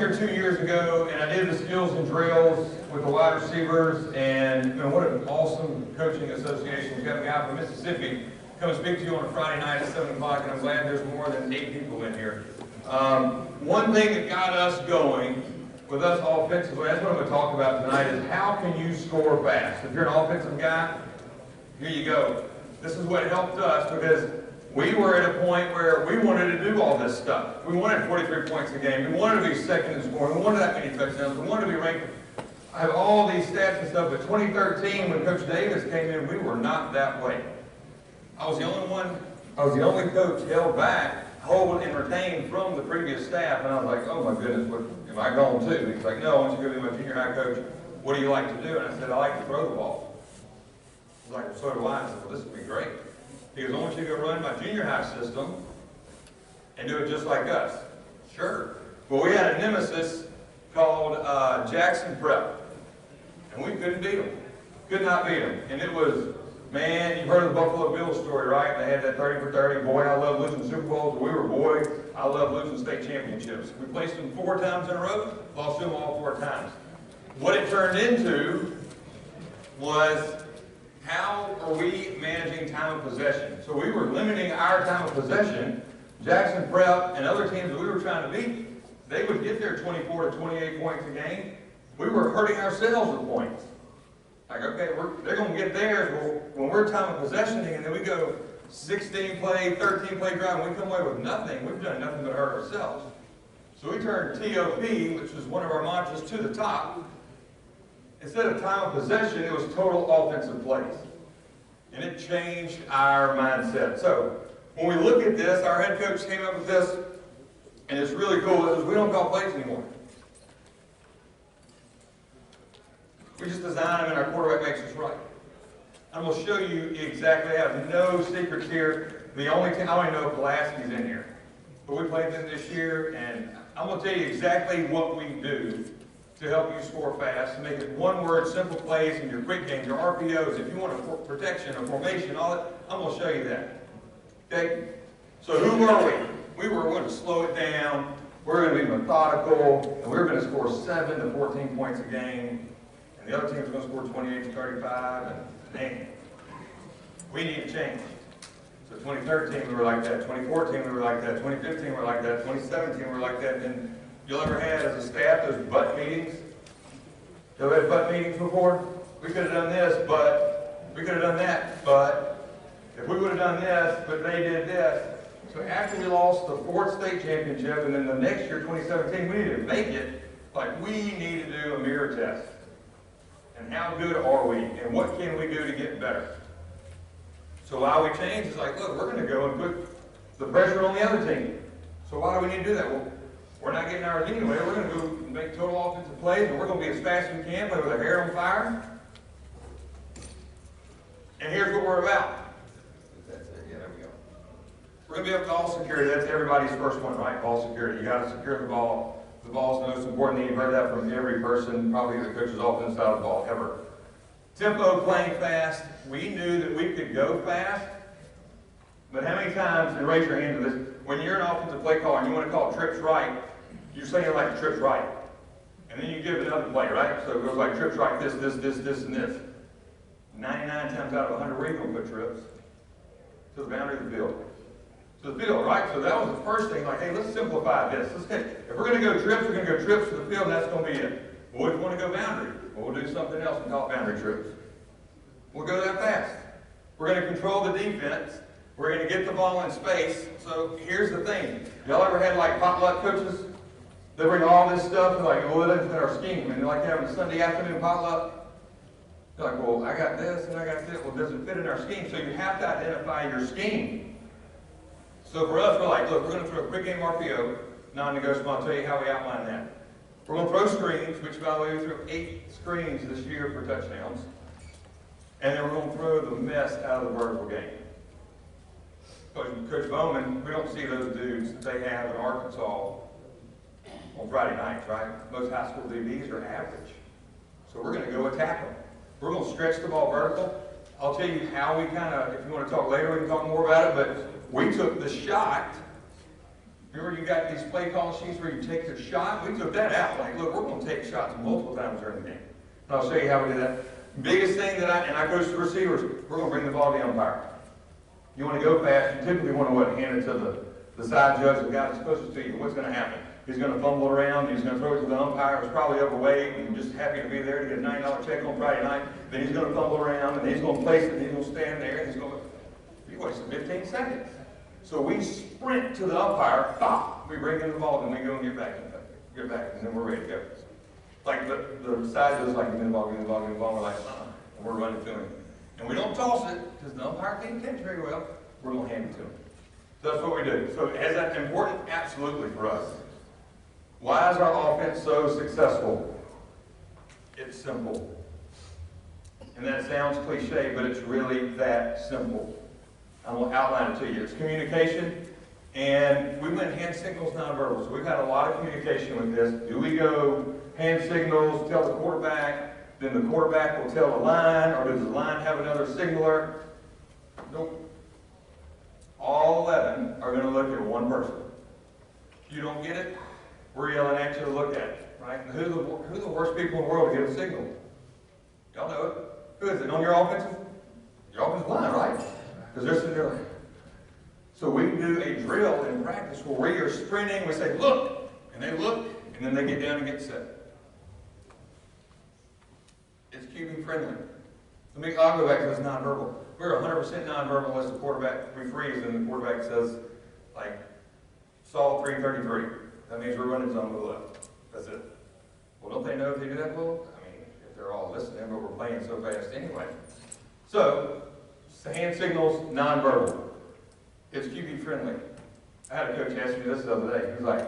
here 2 years ago, and I did the skills and drills with the wide receivers, and what an awesome coaching association. We've got a guy from Mississippi come speak to you on a Friday night at 7 o'clock, and I'm glad there's more than 8 people in here. One thing that got us going with us offensively, that's what I'm going to talk about tonight, is how can you score fast? If you're an offensive guy, here you go. This is what helped us, because we were at a point where we wanted to do all this stuff. We wanted 43 points a game. We wanted to be second in scoring. We wanted that many touchdowns. We wanted to be ranked. I have all these stats and stuff, but 2013, when Coach Davis came in, we were not that way. I was the only coach held back, hold and retain from the previous staff, and I was like, oh my goodness, what am I going to? He's like, no, I want you to go be my junior high coach. What do you like to do? And I said, I like to throw the ball. He's like, well, so do I. I said, well, this would be great. He goes, I want you to go run my junior high system and do it just like us. Sure. Well, we had a nemesis called Jackson Prep, and we couldn't beat them. Could not beat them. And it was, man, you've heard of the Buffalo Bills story, right? They had that 30 for 30. Boy, I love losing Super Bowls. We were boy. I love losing state championships. We placed them 4 times in a row, lost them all 4 times. What it turned into was, how are we managing time of possession? So we were limiting our time of possession. Jackson Prep and other teams that we were trying to beat, they would get their 24 to 28 points a game. We were hurting ourselves with points. Like, okay, they're going to get theirs. Well, when we're time of possessioning and then we go 16 play, 13 play drive, and we come away with nothing, we've done nothing but hurt ourselves. So we turned TOP, which is one of our mantras, to the top. Instead of time of possession, it was total offensive plays. And it changed our mindset. So when we look at this, our head coach came up with this, and it's really cool, is we don't call plays anymore. We just design them and our quarterback makes us right. I'm going to show you exactly how. No secrets here. The only thing, I don't even know if Pulaski's in here. But we played them this year, and I'm going to tell you exactly what we do to help you score fast, make it one word, simple plays in your quick games, your RPOs. If you want a protection, a formation, all that, I'm going to show you that. Okay? So who were we? We were going to slow it down. We're going to be methodical, and we're going to score 7 to 14 points a game. And the other team's going to score 28 to 35, and man, we need to change. So 2013 we were like that, 2014 we were like that, 2015 we were like that, 2017 we were like that, and you'll ever had as a staff those butt meetings? You ever had butt meetings before? We could have done this, but we could have done that, but if we would have done this, but they did this. So after we lost the 4th state championship, and then the next year, 2017, we needed to make it, like we need to do a mirror test. And how good are we? And what can we do to get better? So why we change is like, look, we're going to go and put the pressure on the other team. So why do we need to do that? Well, we're not getting ours anyway. We're going to go make total offensive plays, and we're going to be as fast as we can, play with our hair on fire. And here's what we're about. That's it. Yeah, there we go. We're going to be up ball security. That's everybody's first one, right? Ball security. You got to secure the ball. The ball is the most important thing. You've heard that from every person, probably the coaches offense side of the ball ever. Tempo, playing fast. We knew that we could go fast, but how many times, and raise your hand to this, when you're an offensive play caller and you want to call trips right, you're saying like trips right. And then you give another play, right? So it goes like trips right, this, and this. 99 times out of 100, where are you going to put trips? To the boundary of the field. To the field, right? So that was the first thing, like, hey, let's simplify this. Let's take, if we're going to go trips, we're going to go trips to the field, and that's going to be it. Well, if we want to go boundary, well, we'll do something else and call it boundary trips. We'll go that fast. We're going to control the defense. We're going to get the ball in space. So here's the thing. Y'all ever had like potluck coaches? They bring all this stuff and like, well, it doesn't fit our scheme. And they're like having a Sunday afternoon potluck. They're like, well, I got this and I got this. Well, it doesn't fit in our scheme. So you have to identify your scheme. So for us, we're like, look, we're going to throw a quick game RPO, non-negotiable. I'll tell you how we outline that. We're going to throw screens, which by the way, we threw 8 screens this year for touchdowns. And then we're going to throw the mess out of the vertical game. Coach Bowman, we don't see those dudes that they have in Arkansas on Friday nights, right? Most high school DBs are average. So we're going to go attack them. We're going to stretch the ball vertical. I'll tell you how we kind of, if you want to talk later, we can talk more about it, but we took the shot Remember you got these play call sheets where you take the shot? We took that out. Like, look, we're going to take shots multiple times during the game. And I'll show you how we do that. Biggest thing that I coach the receivers, we're going to bring the ball to the umpire. You want to go fast, you typically want to hand it to the side judge, the guy that's closest to you. What's going to happen? He's going to fumble around, he's going to throw it to the umpire, who's probably overweight and just happy to be there to get a $9 check on Friday night. Then he's going to fumble around, and he's going to place it, and he's going to stand there, and he's going to, you wasted 15 seconds. So we sprint to the umpire, pop, we bring in the ball, and we go and get back, and then we're ready to go. Like the side judge is like, give me the ball, give me the ball, give me the ball, we're like, and we're running to him. And we don't toss it, because the umpire can't catch very well, we're going to hand it to him. So that's what we do. So is that important? Absolutely for us. Why is our offense so successful? It's simple. And that sounds cliche, but it's really that simple. I'm going to outline it to you. It's communication, and we went hand signals nonverbal. So we've had a lot of communication with this. Do we go hand signals, tell the quarterback, then the quarterback will tell the line, or does the line have another signaler? Nope. All 11 are going to look at one person. If you don't get it, we're yelling at you to look at it, right? And who are the worst people in the world to get a signal? Y'all know it. Who is it? On your offensive line, right? Because they're sitting there like, so we do a drill in practice where we are sprinting, we say, look, and they look, and then they get down and get set. It's QB friendly. I'll go back to this nonverbal. We're 100% nonverbal unless the quarterback, we freeze, and the quarterback says, like, Saul 333. That means we're running zone to the left. That's it. Well, don't they know if they do that well? I mean, if they're all listening, but we're playing so fast anyway. So, hand signals, nonverbal. It's QB friendly. I had a coach ask me this the other day. He was like,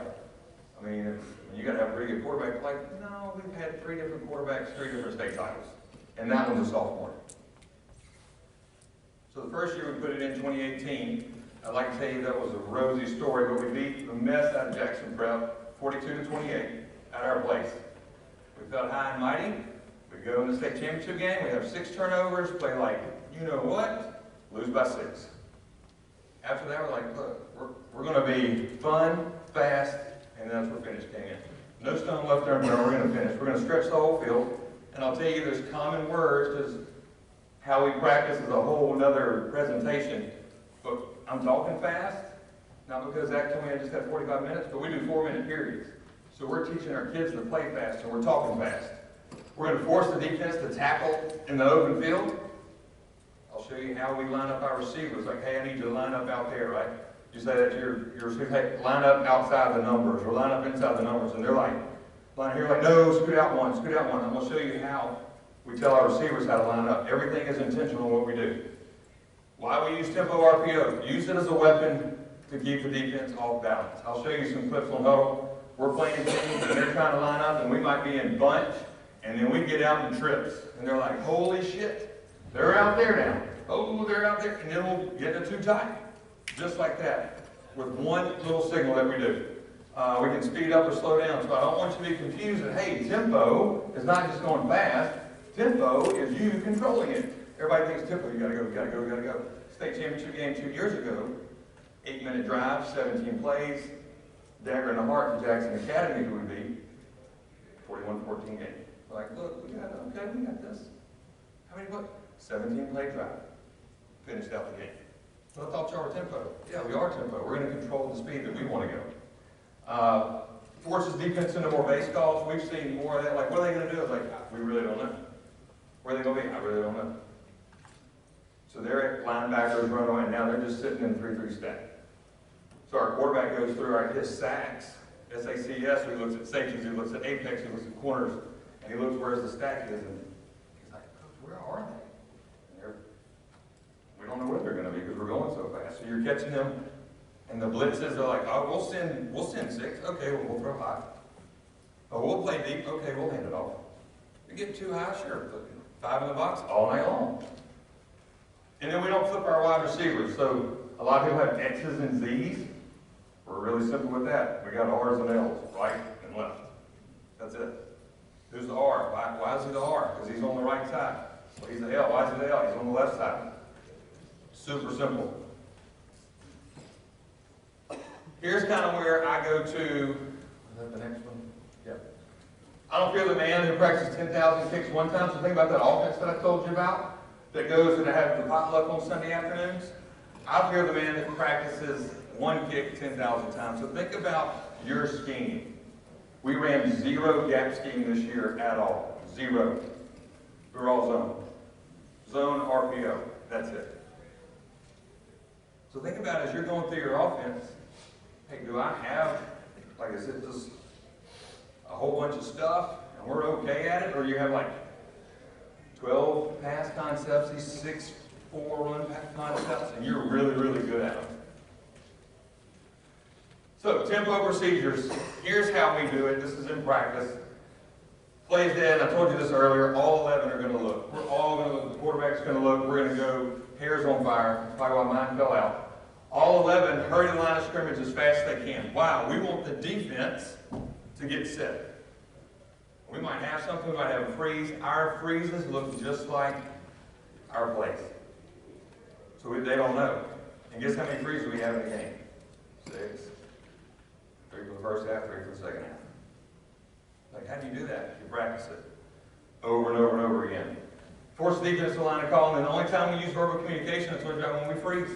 I mean, you got to have a pretty good quarterback. Like, no, we've had 3 different quarterbacks, 3 different state titles. And that one's a sophomore. So the first year we put it in 2018. I'd like to tell you that was a rosy story, but we beat the mess out of Jackson Prep, 42-28, at our place. We felt high and mighty. We go in the state championship game. We have 6 turnovers, play like you know what, lose by 6. After that, we're like, look, we're going to be fun, fast, and that's where finish came in. No stone left unturned. We're going to finish. We're going to stretch the whole field, and I'll tell you, there's common words because how we practice is a whole other presentation. But I'm talking fast, not because Zach told me I just had 45 minutes, but we do 4-minute periods. So we're teaching our kids to play fast, and we're talking fast. We're going to force the defense to tackle in the open field. I'll show you how we line up our receivers. Like, hey, I need you to line up out there, right? You say that to your receiver, hey, line up outside the numbers, or line up inside the numbers. And they're like, line here, like, no, scoot out one, scoot out one. I'm going to show you how we tell our receivers how to line up. Everything is intentional in what we do. Why we use tempo RPO? Use it as a weapon to keep the defense off balance. I'll show you some clips on huddle. We're playing teams, and they're trying to line up, and we might be in bunch, and then we get out in trips. And they're like, holy shit, they're out there now. Oh, they're out there. And then we'll get it too tight. Just like that, with one little signal that we do. We can speed up or slow down. So I don't want you to be confused that, hey, tempo is not just going fast. Tempo is you controlling it. Everybody thinks tempo, you gotta go, gotta go, gotta go. State championship game 2 years ago, 8-minute drive, 17 plays, dagger in the heart to Jackson Academy, who would be 41-14 game. We're like, look, we got this. How many what? 17-play drive. Finished out the game. But I thought y'all were tempo. Yeah, we are tempo. We're going to control the speed that we want to go. Forces defense into more base calls. We've seen more of that. Like, what are they going to do? I was like, we really don't know. Where are they going to be? I really don't know. So they're at linebackers, run away, and now they're just sitting in 3-3 stack. So our quarterback goes through his sacks, SACS, he looks at safeties, he looks at apex, he looks at corners, and he looks where the stack is, and he's like, Coach, where are they? And we don't know where they're going to be because we're going so fast. So you're catching them, and the blitzes are like, oh, we'll send 6. Okay, well, we'll throw high. Oh, we'll play deep. Okay, we'll hand it off. We get too high, sure. 5 in the box all night long. And then we don't flip our wide receivers. So a lot of people have X's and Z's. We're really simple with that. We got R's and L's, right and left. That's it. Who's the R? Why is he the R? Because he's on the right side. Well, he's the L. Why is he the L? He's on the left side. Super simple. Here's kind of where I go to, is that the next one? Yeah. I don't fear the man who practices 10,000 kicks one time. So think about that offense that I told you about that goes and have the potluck on Sunday afternoons. I fear the man that practices one kick 10,000 times. So think about your scheme. We ran 0 gap scheme this year at all. 0. We were all zone. Zone RPO. That's it. So think about as you're going through your offense, hey, do I have, like I said, just a whole bunch of stuff and we're okay at it? Or you have like 12 pass concepts, these 6-4 run concepts, and you're really, really good at them. So, tempo procedures. Here's how we do it. This is in practice. Plays dead. I told you this earlier. All 11 are going to look. We're all going to look. The quarterback's going to look. We're going to go hairs on fire. Probably why mine fell out. All 11 hurry the line of scrimmage as fast as they can. Wow. We want the defense to get set. We might have something. We might have a freeze. Our freezes look just like our plays. So they don't know. And guess how many freezes we have in the game? 6. 3 for the first half, 3 for the second half. Like, how do you do that? You practice it over and over and over again. Force the defensive line to call, and the only time we use verbal communication is when we freeze.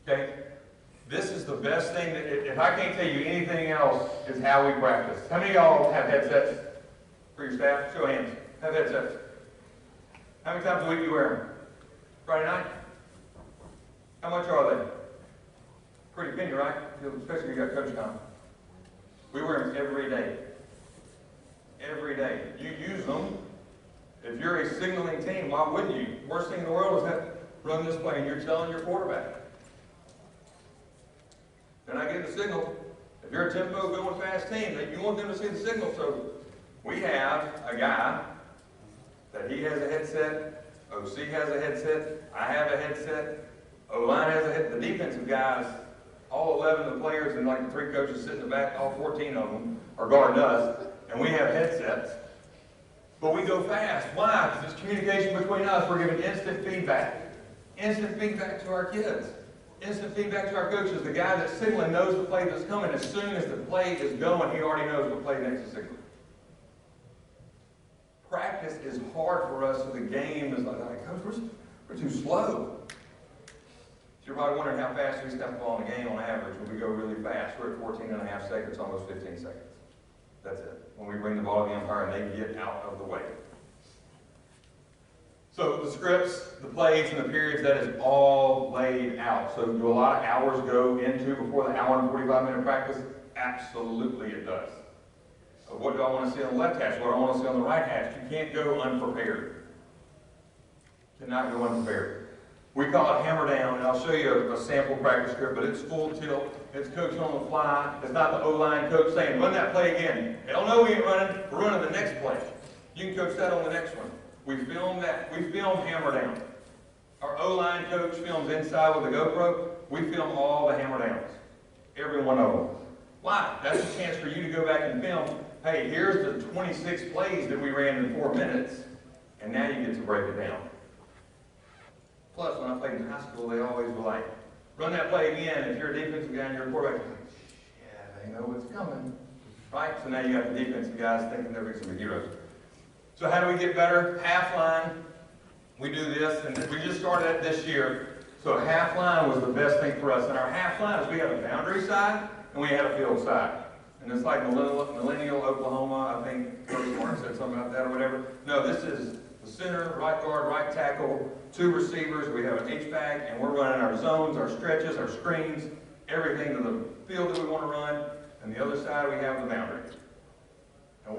Okay? This is the best thing that, if I can't tell you anything else, is how we practice. How many of y'all have headsets for your staff? Show of hands. Have headsets. How many times a week do you wear them? Friday night? How much are they? Pretty penny, right? Especially if you got coach time. We wear them every day. Every day. You use them. If you're a signaling team, why wouldn't you? Worst thing in the world is that run this play and you're telling your quarterback. They're not getting the signal. If you're a tempo going fast team, you want them to see the signal. So we have a guy that he has a headset, OC has a headset, I have a headset, O-line has a headset. The defensive guys, all 11 of the players and like the 3 coaches sitting in the back, all 14 of them are guarding us, and we have headsets. But we go fast. Why? Because it's communication between us. We're giving instant feedback. Instant feedback to our kids. Instant feedback to our coaches. The guy that's signaling knows the play that's coming. As soon as the play is going, he already knows what play next to signal. Practice is hard for us, so the game is like, Coach, we're too slow. So you're probably wondering how fast we step the ball in the game on average. When we go really fast, we're at 14.5 seconds, almost 15 seconds. That's it. When we bring the ball to the umpire and they get out of the way. So the scripts, the plays, and the periods, that is all laid out. So do a lot of hours go into before the hour and 45-minute practice? Absolutely it does. What do I want to see on the left hash? What do I want to see on the right hash? You can't go unprepared. Cannot go unprepared. We call it hammer down, and I'll show you a sample practice script, but it's full tilt. It's coaching on the fly. It's not the O-line coach saying, run that play again. Hell no, we ain't running. We're running the next play. You can coach that on the next one. We film that. We film hammer down. Our O-line coach films inside with a GoPro. We film all the hammer downs. Every one of them. Why? That's a chance for you to go back and film, hey, here's the 26 plays that we ran in 4 minutes, and now you get to break it down. Plus, when I played in high school, they always were like, run that play again. If you're a defensive guy and you're a quarterback, you're like, yeah, they know what's coming. Right? So now you got the defensive guys thinking they're fixing to be heroes. So how do we get better? Half line. We do this, and we just started that this year. So half line was the best thing for us. And our half line is we have a boundary side and we have a field side. And it's like Millennial, Oklahoma. I think Coach Martin said something about that or whatever. No, this is the center, right guard, right tackle, 2 receivers. We have an H-back, and we're running our zones, our stretches, our screens, everything to the field that we want to run. And the other side, we have the boundary. And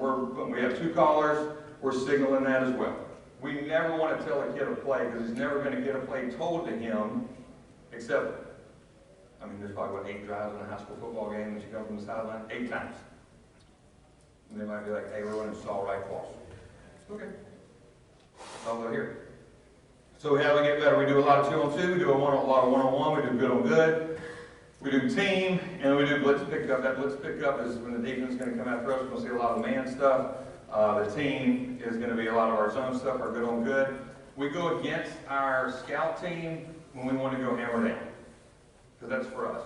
we have 2 callers. We're signaling that as well. We never want to tell a kid a play because he's never going to get a play told to him, except, I mean, there's probably, what, 8 drives in a high school football game that you come from the sideline? 8 times. And they might be like, hey, we're running saw right cross. Okay. That's all they'll hear. So how do we get better? We do a lot of 2-on-2. We do a lot of 1-on-1. We do good on good. We do team, and we do blitz pickup. That blitz pickup is when the defense is going to come after us. We're going to see a lot of man stuff. The team is going to be a lot of our zone stuff, our good on good. We go against our scout team when we want to go hammer down, because that's for us.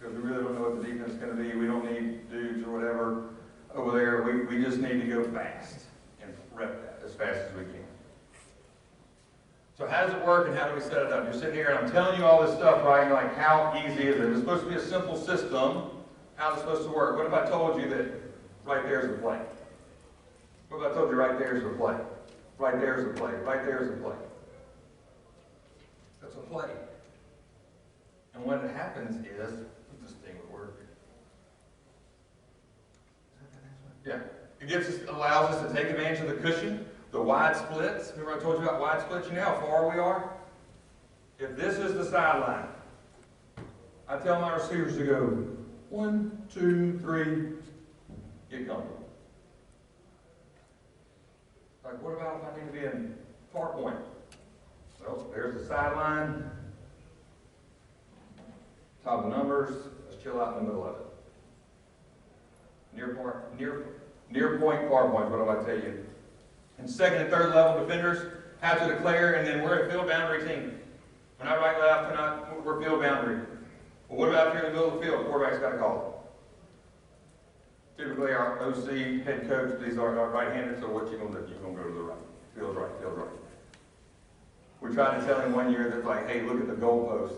because we really don't know what the defense is going to be. We don't need dudes or whatever over there. We just need to go fast and rep that as fast as we can. So how does it work and how do we set it up? You're sitting here and I'm telling you all this stuff, right? And you're like, how easy is it? It's supposed to be a simple system. How's it supposed to work? What if I told you that right there's the play? What if I told you right there's the play? Right there's the play. Right there's the play. That's a play. And what happens is, if this thing would work. Yeah. It allows us to take advantage of the cushion, the wide splits. Remember I told you about wide splits? You know how far we are? If this is the sideline, I tell my receivers to go 1, 2, 3, get comfortable. Like, what about if I need to be in far point? Well, there's the sideline. Top of the numbers. Let's chill out in the middle of it. Near point, far point is what I'm about to tell you. And second and third level defenders have to declare, and then we're a field boundary team. We're not right, left, we're field boundary. Well, what about if you're in the middle of the field? The quarterback's got to call it. Typically, our OC, head coach, these are right-handed, so what you going to do? You're going to go to the right. Feels right, feels right. We tried to tell him one year that, like, hey, look at the goalpost.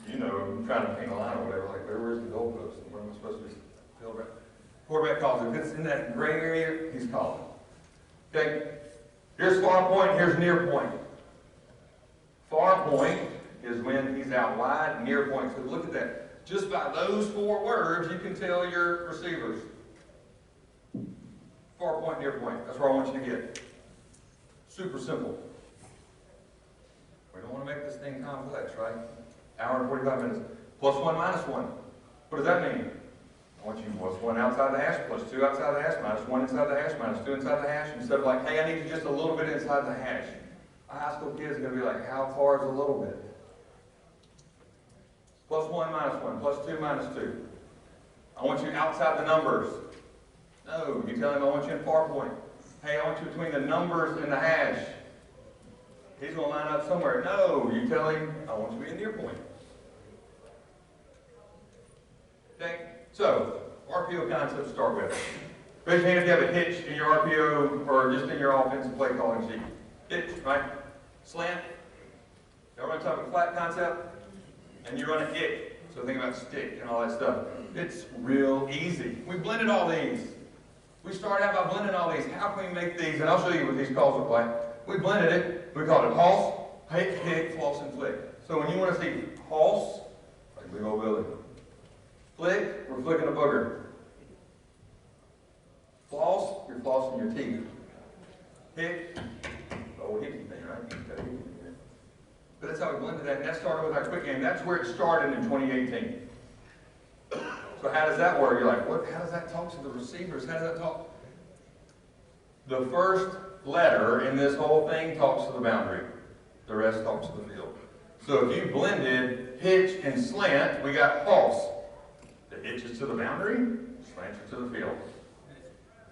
You know, I'm trying to paint a line or whatever, like, where's the goalpost? Where am I supposed to be? Field right. Quarterback calls it. If it's in that gray area, he's calling. Okay? Here's far point, here's near point. Far point is when he's out wide, near point. So look at that. Just by those 4 words, you can tell your receivers. Far point, near point. That's where I want you to get. Super simple. We don't want to make this thing complex, right? Hour and 45 minutes. +1, -1. What does that mean? I want you +1 outside the hash, +2 outside the hash, -1 inside the hash, -2 inside the hash. Instead of like, hey, I need you just a little bit inside the hash. A high school kid's going to be like, how far is a little bit? +1, -1, +2, -2. I want you outside the numbers. No, you tell him I want you in far point. Hey, I want you between the numbers and the hash. He's going to line up somewhere. No, you tell him I want you to be in near point. Okay, so RPO concept to start with. Raise your hand if you have a hitch in your RPO or just in your offensive play calling sheet. Hitch, right? Slant. Y'all run type of flat concept, and you run a kick. So think about stick and all that stuff. It's real easy. We blended all these. We started out by blending all these. How can we make these? And I'll show you what these calls look like. We blended it. We called it Hoss, kick, floss, and flick. So when you want to see Hoss, like big old Billy. Flick, we're flicking a booger. Floss, you're flossing your teeth. Hick, the old hickey thing, right? But that's how we blended that, and that started with our quick game. That's where it started in 2018. So how does that work? You're like, what? How does that talk to the receivers? How does that talk? The first letter in this whole thing talks to the boundary. The rest talks to the field. So if you blended hitch and slant, we got false. The hitch is to the boundary, slant is to the field.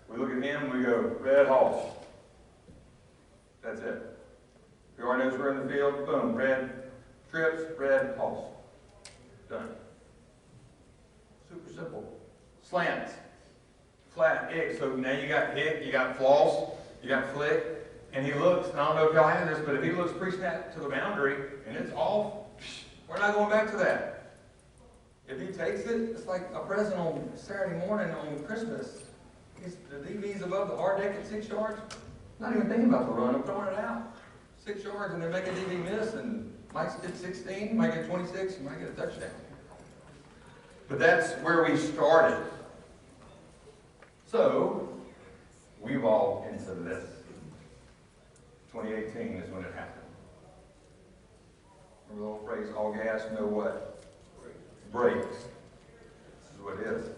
We look at him, we go, red hoss. That's it. If you already knows we're in the field, boom, red trips, red hoss. Done. Super simple. Slants. Flat, hick. So now you got hick, you got floss, you got flick, and he looks, and I don't know if y'all have this, but if he looks pre-snap to the boundary and it's off, we're not going back to that. If he takes it, it's like a present on Saturday morning on Christmas. The DB's above the hard deck at 6 yards. Not even thinking about the run, I'm throwing it out. 6 yards, and they make a DB miss, and might get 16, might get 26, and might get a touchdown. But that's where we started. So, we evolved into this. 2018 is when it happened. Remember the old phrase, all gas, no what? Brakes. This is what it is.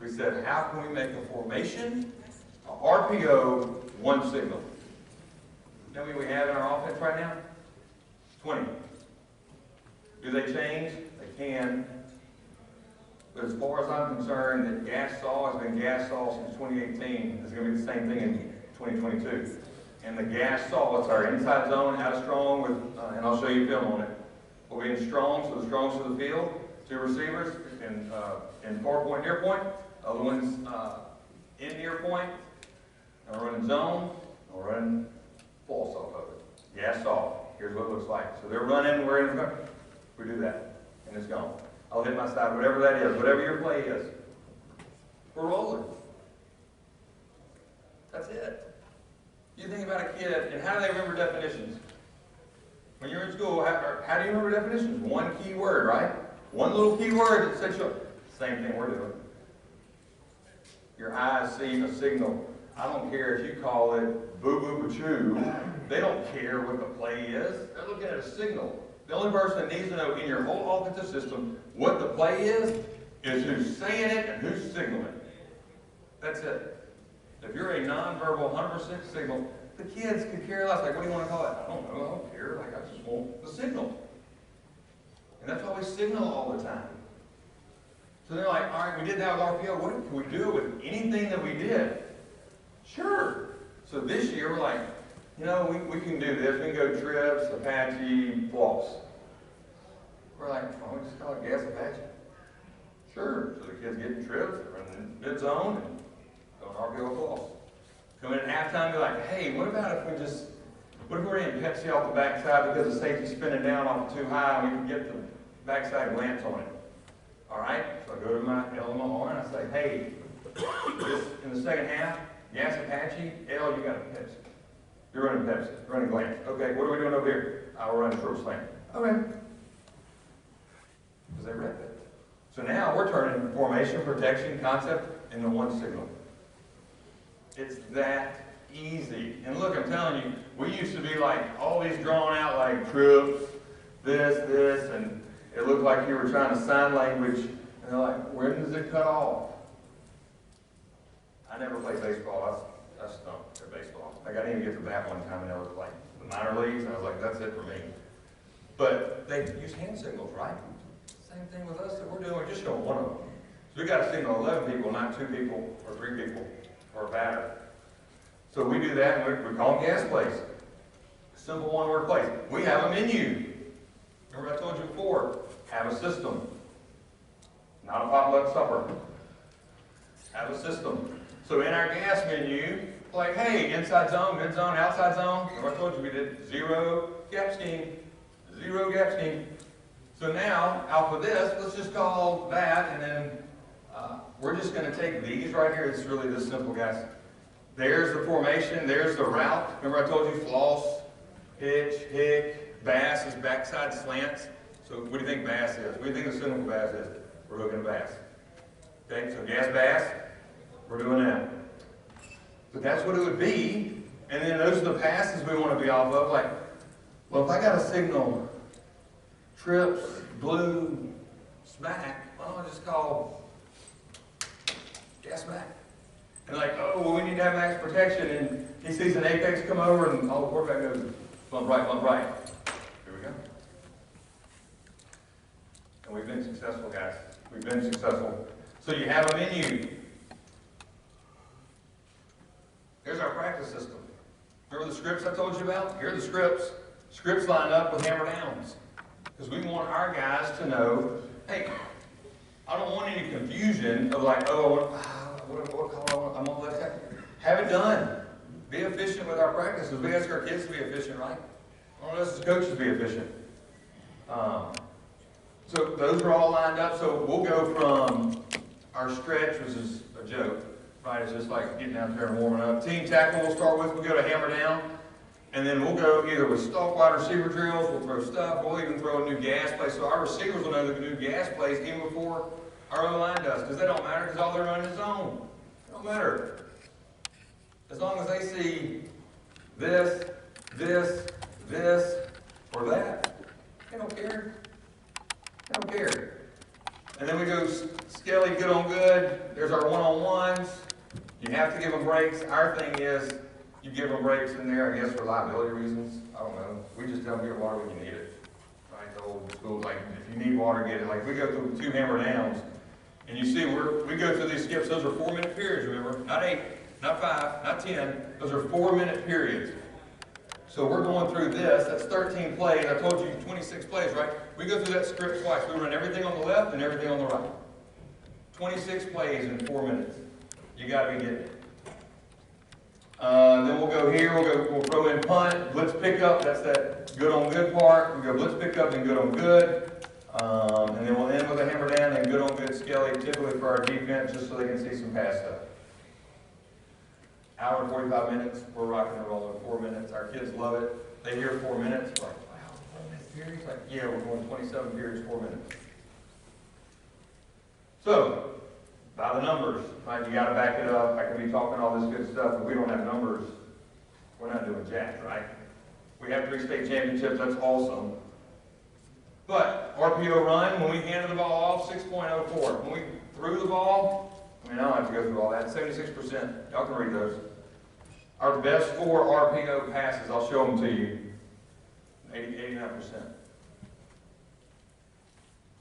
We said, how can we make a formation, a RPO, one signal? You know what we have in our offense right now? 20. Do they change? They can. But as far as I'm concerned, that gas saw has been gas saw since 2018. It's going to be the same thing in 2022. And the gas saw, it's our inside zone, out of strong, with, and I'll show you film on it. will be in strong, so the strongs to the field. 2 receivers in far point, near point. Other ones in near point. And we're running zone. And we're running false off of it. Gas off. Here's what it looks like. So they're running, we're in front. We do that, and it's gone. I'll hit my side, whatever that is, whatever your play is. We're rolling. That's it. You think about a kid, and how do they remember definitions? When you're in school, how do you remember definitions? One key word, right? One little key word that sets you up. Same thing we're doing. Your eyes see a signal. I don't care if you call it boo-boo-ba-choo. They don't care what the play is. They're looking at a signal. The only person that needs to know in your whole offensive system what the play is who's saying it and who's signaling. That's it. If you're a nonverbal 100% signal, the kids could care less. Like, what do you want to call it? I don't know. I don't care. Like, I just want the signal. And that's why we signal all the time. So they're like, all right, we did that with RPO. What can we do with anything that we did? Sure. So this year, we're like, you know, we can do this. We can go trips, Apache, floss. We're like, why don't we just call it gas Apache? Sure. So the kids get in trips, they're running mid zone, and going RPO floss. Come in at halftime, be like, hey, what if we're in Pepsi off the backside because the safety's spinning down off too high and we can get the backside glance on it? All right? So I go to my L and my R and I say, hey, in the second half, gas Apache, L, you got a Pepsi. You're running Pepsi, you're running glance. Okay, what are we doing over here? We're running short slant. Okay. Because they read that. So now we're turning formation, protection, concept into one signal. It's that easy. And look, I'm telling you, we used to be like all these drawn out like trips, this, and it looked like you were trying to sign language. And they're like, when does it cut off? I never played baseball. I stumped at baseball. Like, I didn't even get to bat one time, and I was like the minor leagues, and I was like, that's it for me. But they use hand signals, right? Same thing with us that we're doing. We're just showing one of them. So we got to signal 11 people, not 2 people or 3 people or a batter. So we do that, and we call them gas plays. Simple one-word plays. We have a menu. Remember I told you before, have a system. Not a potluck supper. Have a system. So in our gas menu, like, hey, inside zone, mid zone, outside zone. Remember I told you we did 0 gap scheme. 0 gap scheme. So now, out of this, let's just call that, and then we're just going to take these right here. It's really this simple, guys. There's the formation. There's the route. Remember I told you floss, hitch, hick, bass is backside slants. So what do you think bass is? What do you think the cynical bass is? We're hooking a bass. Okay, so gas bass, we're doing that. But that's what it would be. And then those are the passes we want to be off of. Like, well, if I got a signal, trips, blue, smack, why don't I just call gas smack? And like, oh, well, we need to have max protection. And he sees an apex come over, and all the quarterback goes, bump right, bump right. Here we go. And we've been successful, guys. We've been successful. So you have a menu. Here's our practice system. Remember the scripts I told you about? Here are the scripts. Scripts line up with hammer downs. Because we want our guys to know, hey, I don't want any confusion of like, oh, what call I'm on left tackle. Have it done. Be efficient with our practices. We ask our kids to be efficient, right? I want us as coaches to be efficient. So those are all lined up. So we'll go from our stretch, which is a joke, right? It's just like getting out there and warming up. Team tackle we'll start with. We'll go to hammer down. And then we'll go either with stalk wide receiver drills, we'll throw stuff, we'll even throw a new gas play. So our receivers will know the new gas plays even before our O-line does. Because they don't matter, because all they're running is zone. It don't matter. As long as they see this, or that, they don't care. They don't care. And then we go skelly, good on good. There's our one-on-ones. You have to give them breaks. Our thing is, you give them breaks in there, I guess, for liability reasons. I don't know. We just tell them get water when you need it. Right? The old school, like, if you need water, get it. Like, we go through 2 hammer downs, and you see, we go through these skips. Those are 4-minute periods, remember? Not 8, not 5, not 10. Those are 4-minute periods. So we're going through this. That's 13 plays. I told you 26 plays, right? We go through that script twice. We run everything on the left and everything on the right. 26 plays in 4 minutes. You got to be getting it. Then we'll go here. We'll throw in punt, blitz pickup. That's that good on good part. We go blitz pickup and good on good. And then we'll end with a hammer down and good on good skelly, typically for our defense, just so they can see some pass stuff. Hour and 45 minutes. We're rocking and rolling. 4 minutes. Our kids love it. They hear 4 minutes. Like, wow, 4-minute periods? Like, yeah, we're going 27 periods, 4 minutes. So, by the numbers, right? You got to back it up. I can be talking all this good stuff, but we don't have numbers. We're not doing jack, right? We have 3 state championships. That's awesome. But RPO run, when we handed the ball off, 6.04. When we threw the ball, I don't have to go through all that. 76%. Y'all can read those. Our best 4 RPO passes, I'll show them to you. 89%.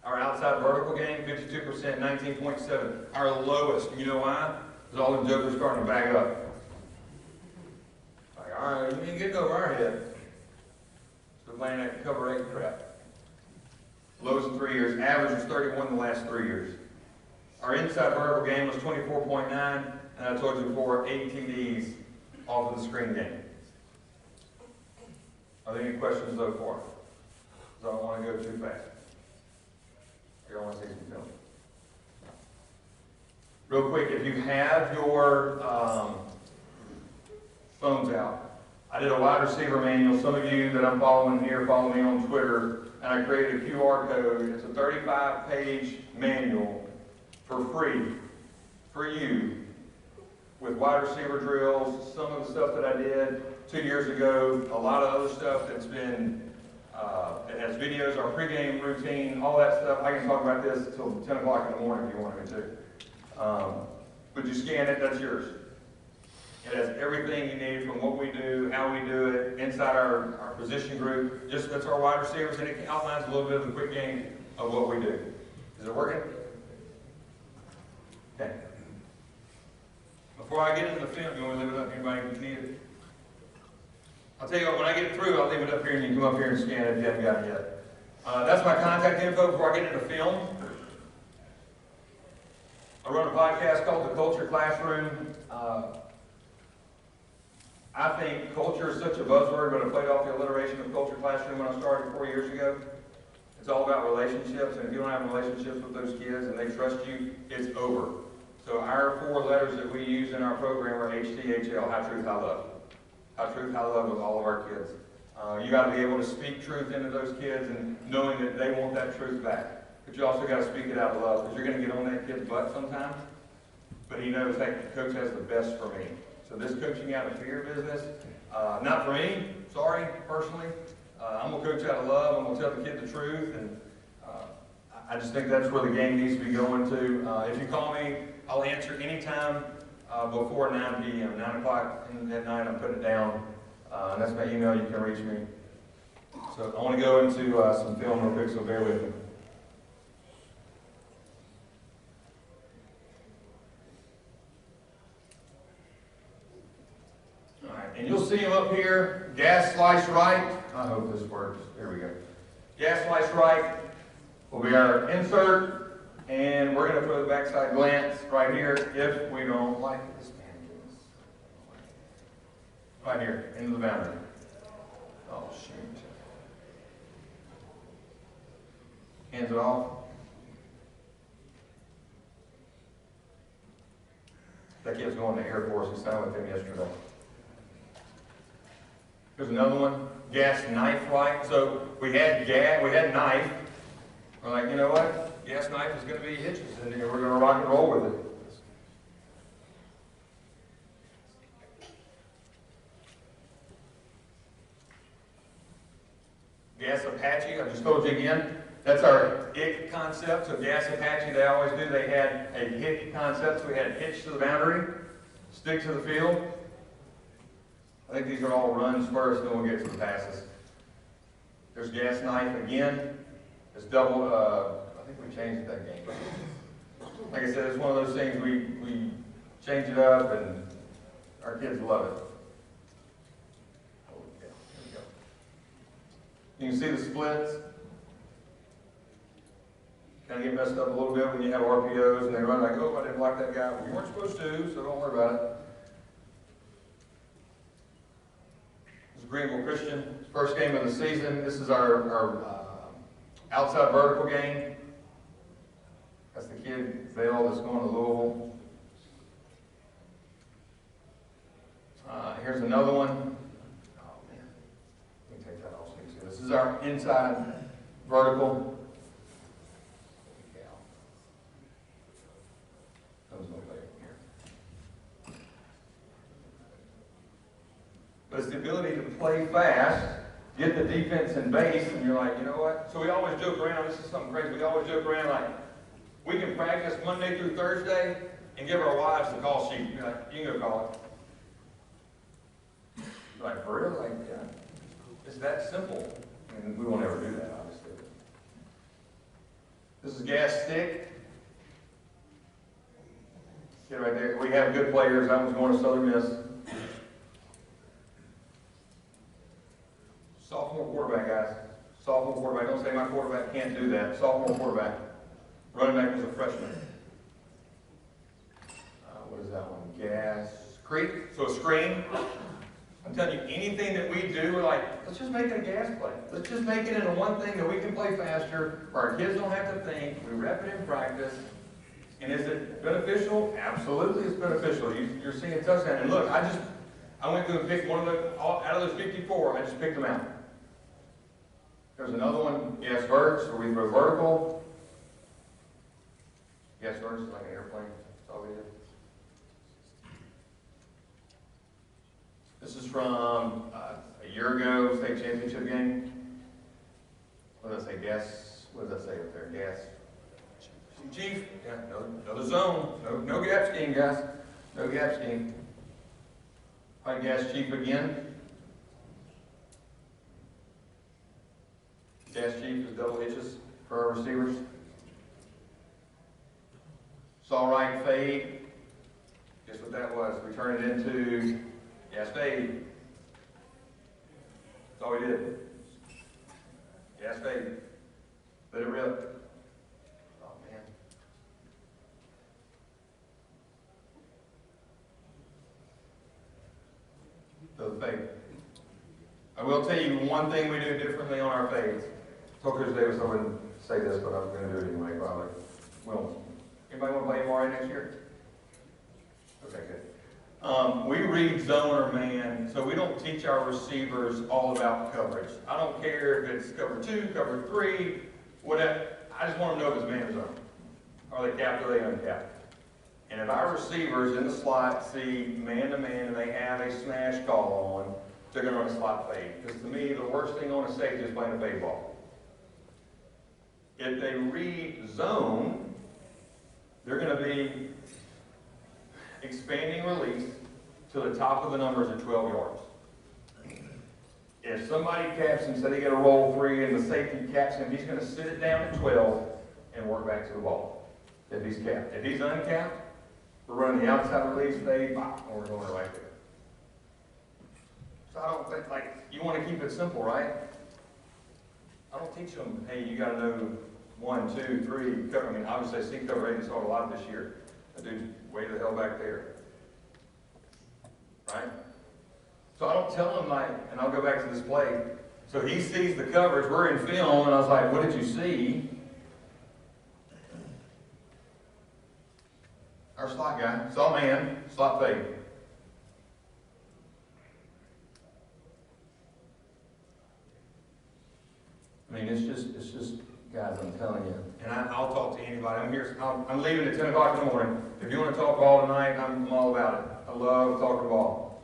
Our outside vertical game, 52%, 19.7. Our lowest, you know why? Because all the jokers starting to back up. Like, all right, you ain't getting over our head. So playing that cover 8 crap. Lowest in 3 years. Average was 31 in the last 3 years. Our inside vertical game was 24.9, and I told you before, 8 TDs off of the screen game. Are there any questions so far? Because I don't want to go too fast. I don't want to see some film. Real quick, if you have your phones out, I did a wide receiver manual. Some of you that I'm following here follow me on Twitter, and I created a QR code. It's a 35-page manual for free for you with wide receiver drills, some of the stuff that I did 2 years ago, a lot of other stuff that's been, it has videos, our pregame routine, all that stuff. I can talk about this until 10 o'clock in the morning if you want me to. But you scan it, that's yours. It has everything you need from what we do, how we do it, inside our position group. Just that's our wide receivers, and it outlines a little bit of the quick game of what we do. Is it working? Okay. Before I get into the film, you want to leave it up? Anybody need it? I'll tell you what, when I get through, I'll leave it up here and you can come up here and scan it if you haven't got it yet. That's my contact info before I get into film. I run a podcast called The Culture Classroom. I think culture is such a buzzword, but I played off the alliteration of Culture Classroom when I started 4 years ago. It's all about relationships, and if you don't have relationships with those kids and they trust you, it's over. So our 4 letters that we use in our program are HTHL, High Truth, High Love. High Truth, High Love with all of our kids. You got to be able to speak truth into those kids and knowing that they want that truth back. But you also got to speak it out of love, because you're going to get on that kid's butt sometimes. But he knows, hey, the coach has the best for me. So this coaching out of fear business, not for me, sorry, personally. I'm going to coach out of love. I'm going to tell the kid the truth. And I just think that's where the game needs to be going to. If you call me, I'll answer anytime before 9 p.m. 9 o'clock at night, I'm putting it down. And that's my email. You can reach me. So I want to go into some film real quick, so bear with me. All right, and you'll see them up here. Gas slice right. I hope this works. There we go. Gas slice right will be our insert, and we're going to throw the backside glance right here if we don't like this man. Right here, into the boundary. Oh, shoot. Hands it off. That kid's going to Air Force. He signed with him yesterday. Here's another one. Gas knife right. So we had knife. We're like, you know what? Gas knife is going to be hitches in here. We're going to rock and roll with it. Gas Apache, I just told you again, that's our hick concept. So Gas Apache, they always do. They had a hick concept. So we had hitch to the boundary, stick to the field. I think these are all runs first, then we'll get to the passes. There's Gas Knife again. It's double, I think we changed that game. Like I said, it's one of those things we change it up and our kids love it. You can see the splits. Kind of get messed up a little bit when you have RPOs and they run like, oh, I didn't block that guy. Well, you weren't supposed to, so don't worry about it. This is Greenville Christian. First game of the season. This is our outside vertical game. That's the kid, Vail, that's going to Louisville. Here's another one. Oh, man. Let me take that off. This is our inside vertical. But it's the ability to play fast, get the defense in base, and you're like, you know what? So we always joke around, this is something crazy, we always joke around like, we can practice Monday through Thursday and give our wives the call sheet. You're like, you can go call it. You're like, for real? Like, yeah. It's that simple. And we won't ever do that, obviously. This is gas stick. Get right there. We have good players. That one's going to Southern Miss. Sophomore quarterback, guys. Sophomore quarterback. Don't say my quarterback can't do that. Sophomore quarterback. Running back was a freshman. What is that one? Gas creek. So a screen. I'm telling you, anything that we do, we're like, let's just make it a gas play. Let's just make it into one thing that we can play faster, where our kids don't have to think. We rep it in practice. And is it beneficial? Absolutely, it's beneficial. You're seeing a touchdown. And look, I went through and picked one of the, out of those 54, I just picked them out. There's another one, gas verts, where we throw vertical. Gas verts is like an airplane. That's all we did. This is from a year ago, state championship game. What did I say? Gas. What did I say up there? Gas. Chief. Yeah, another zone. No gap scheme, guys. No gap scheme. High gas chief again. Gas chief is double hitches for our receivers. Saw right fade. Guess what that was? We turned it into gas fade. That's all we did. Gas fade. Let it rip. Oh man. So the fade. I will tell you one thing we do differently on our fades. Told Coach Davis I wouldn't say this, but I'm going to do it anyway, probably. Well, anybody want to play MRA next year? Okay, good. We read zone or man, so we don't teach our receivers all about coverage. I don't care if it's cover 2, cover 3, whatever. I just want them to know if it's man or zone. Are they capped or are they uncapped? And if our receivers in the slot see man-to-man and they have a smash call on, they're going to run a slot fade. Because to me, the worst thing on a safety is playing a fade ball. If they read zone, they're going to be expanding release to the top of the numbers at 12 yards. If somebody caps him, say they get a roll 3 and the safety caps him, he's going to sit it down at 12 and work back to the ball. If he's capped. If he's uncapped, we're running the outside release fade, and we're going right there. So I don't think, like, you want to keep it simple, right? I don't teach them, hey, you got to know 1, 2, 3, cover. I mean, obviously, I see cover rating saw a lot this year. That dude's way the hell back there. Right? So I don't tell him, like, and I'll go back to this play. So he sees the coverage, we're in film, and I was like, what did you see? Our slot guy, saw man, slot fade. I mean, it's just, guys, I'm telling you. And I'll talk to anybody. I'm leaving at 10 o'clock in the morning. If you want to talk ball tonight, I'm all about it. I love talking ball.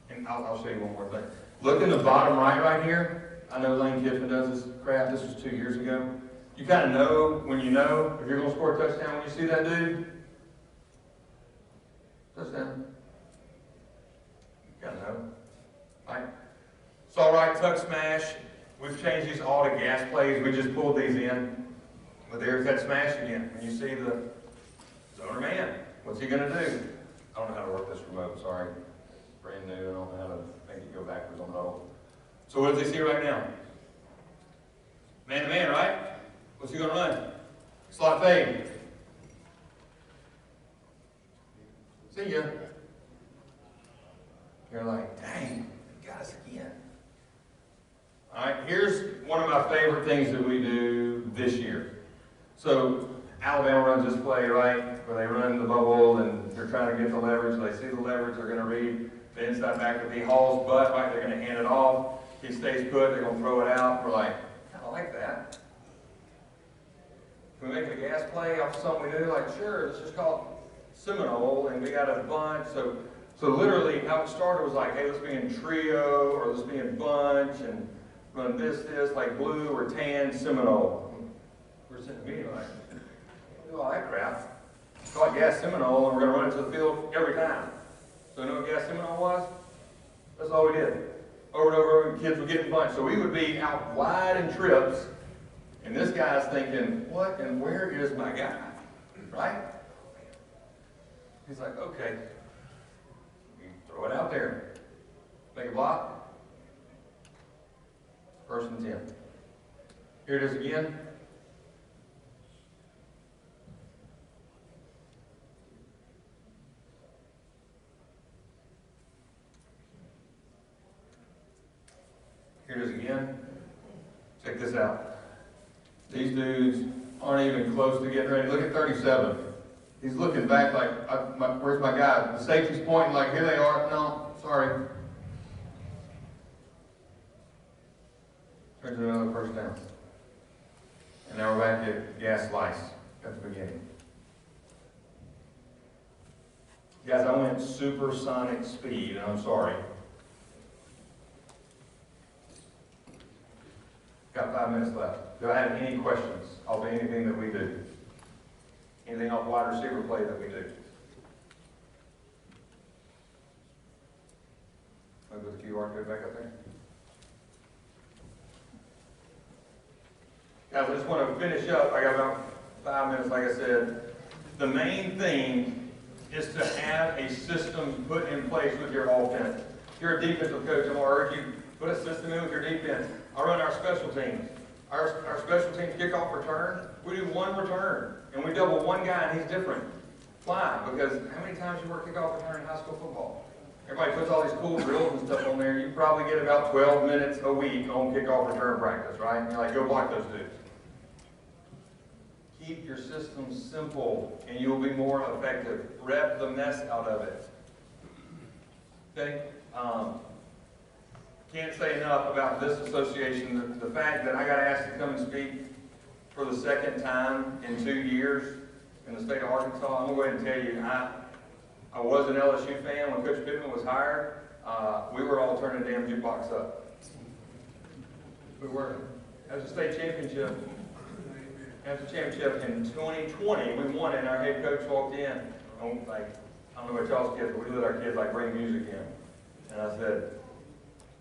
And I'll show you one more thing. Look in the bottom right here. I know Lane Kiffin does this crap. This was 2 years ago. You kind of know when you know if you're going to score a touchdown when you see that dude. Touchdown. You kind of know. Right? It's all right, tuck smash. We've changed these all to gas plays. We just pulled these in. But there's that smash again. When you see the zoner man, what's he going to do? I don't know how to work this remote, sorry. Brand new, I don't know how to make make it go backwards on the huddle. So what does he see right now? Man to man, right? What's he going to run? Slot fade. See ya. You're like, dang, got us again. All right, here's one of my favorite things that we do this year. So Alabama runs this play, right, where they run the bubble and they're trying to get the leverage. They see the leverage, they're going to read the inside back of the Hall's butt, right? They're going to hand it off. He stays put, they're going to throw it out. We're like, I like that. Can we make it a gas play off something we do? Like, sure, let's just call it Seminole, and we got a bunch. So literally, how it started was like, hey, let's be in trio, or let's be in bunch, and run this, like blue or tan Seminole. We're sitting in the meeting like, do all that crap. Call it gas Seminole, and we're going to run it to the field every time. So you know what gas Seminole was? That's all we did. Over and over, and kids were getting bunched. So we would be out wide in trips, and this guy's thinking, what and where is my guy? Right? He's like, okay, you throw it out there. Make a block. First and 10. Here it is again. Here it is again. Check this out. These dudes aren't even close to getting ready. Look at 37. He's looking back like, where's my guy? The safety's pointing like, here they are. No, sorry. Turns into another first down. And now we're back at gas slice at the beginning. Guys, I went supersonic speed, and I'm sorry. Got 5 minutes left. Do I have any questions off anything that we do? Anything off wide receiver play that we do? Let me put the QR code back up there. Guys, I just want to finish up. I got about 5 minutes, like I said. The main thing is to have a system put in place with your offense. If you're a defensive coach, I'm going to urge you, put a system in with your defense. I run our special teams. Our special teams kickoff return, we do one return, and we double one guy, and he's different. Why? Because how many times you work kickoff return in high school football? Everybody puts all these cool drills and stuff on there. You probably get about 12 minutes a week on kickoff return practice, right? And you're like, go block those dudes. Keep your system simple, and you'll be more effective. Rep the mess out of it. Okay? Can't say enough about this association. The fact that I got asked to come and speak for the second time in 2 years in the state of Arkansas, I'm going to go ahead and tell you, I was an LSU fan when Coach Pittman was hired. We were all turning the damn jukebox up. We were. As a state championship, in 2020, we won it, and our head coach walked in, and like, I don't know about y'all's kids, but we let our kids like bring music in. And I said,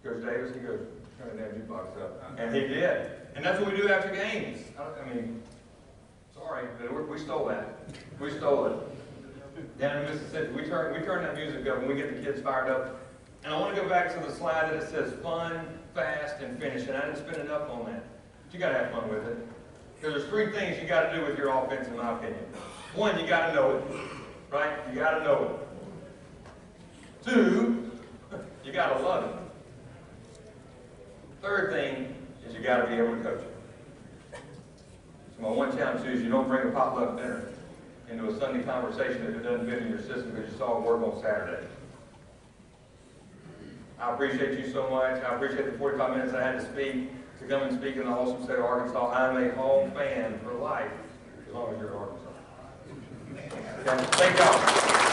Coach Davis, he goes, turn the damn jukebox up. And he did. And that's what we do after games. I mean, sorry, but we stole that. We stole it. Down in Mississippi, we turn that music up and we get the kids fired up. And I want to go back to the slide that it says fun, fast, and finish. And I didn't spend enough on that. But you got to have fun with it. Because there's 3 things you got to do with your offense, in my opinion. 1, you got to know it. Right? You got to know it. 2, you got to love it. 3rd thing is you got to be able to coach it. So my one challenge to you is you don't bring a potluck dinner into a Sunday conversation if it doesn't fit in your system because you saw it work on Saturday. I appreciate you so much. I appreciate the 45 minutes I had to speak, to come and speak in the awesome state of Arkansas. I'm a home fan for life as long as you're in Arkansas. Okay. Thank y'all.